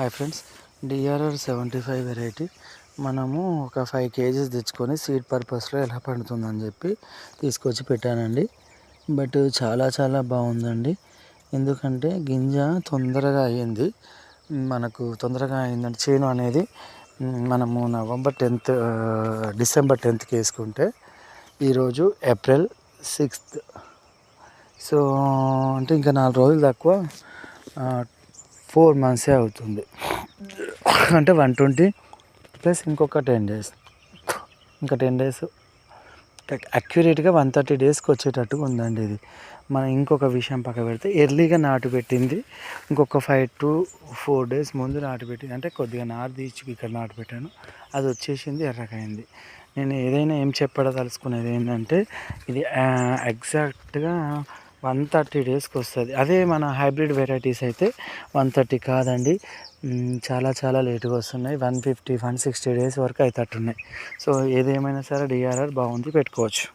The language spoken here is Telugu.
హాయ్ ఫ్రెండ్స్, డిఆర్ఆర్ 75 వెరైటీ మనము ఒక 5 కేజీస్ తెచ్చుకొని సీడ్ పర్పస్లో ఎలా పండుతుందని చెప్పి తీసుకొచ్చి పెట్టానండి. బట్ చాలా బాగుందండి. ఎందుకంటే గింజ తొందరగా అయ్యింది. మనకు తొందరగా అయిందంటే చేను అనేది మనము డిసెంబర్ 10కి వేసుకుంటే ఈరోజు ఏప్రిల్ 6th. సో అంటే ఇంకా 4 రోజులు తక్కువ 4 months అవుతుంది. అంటే 120 ప్లస్ ఇంకొక 10 days, ఇంకా 10 days అక్యురేట్గా 130 daysకి వచ్చేటట్టుగా ఉందండి. ఇది మనం ఇంకొక విషయం పక్క పెడితే ఎర్లీగా నాటు పెట్టింది. ఇంకొక 5 to 4 days ముందు నాటు పెట్టింది. అంటే కొద్దిగా నాటు తీసి ఇక్కడ నాటు పెట్టాను, అది వచ్చేసింది, ఎర్రకైంది. నేను ఏదైనా ఏం చెప్పదలుచుకునేది ఏంటంటే ఇది ఎగ్జాక్ట్గా 130 daysకి వస్తుంది. అదే మన హైబ్రిడ్ వెరైటీస్ అయితే 130 కాదండి, చాలా లేటుగా వస్తున్నాయి. 150, 160 days వరకు అవుతట్టున్నాయి. సో ఏదేమైనా సరే డిఆర్ఆర్ బాగుంది, పెట్టుకోవచ్చు.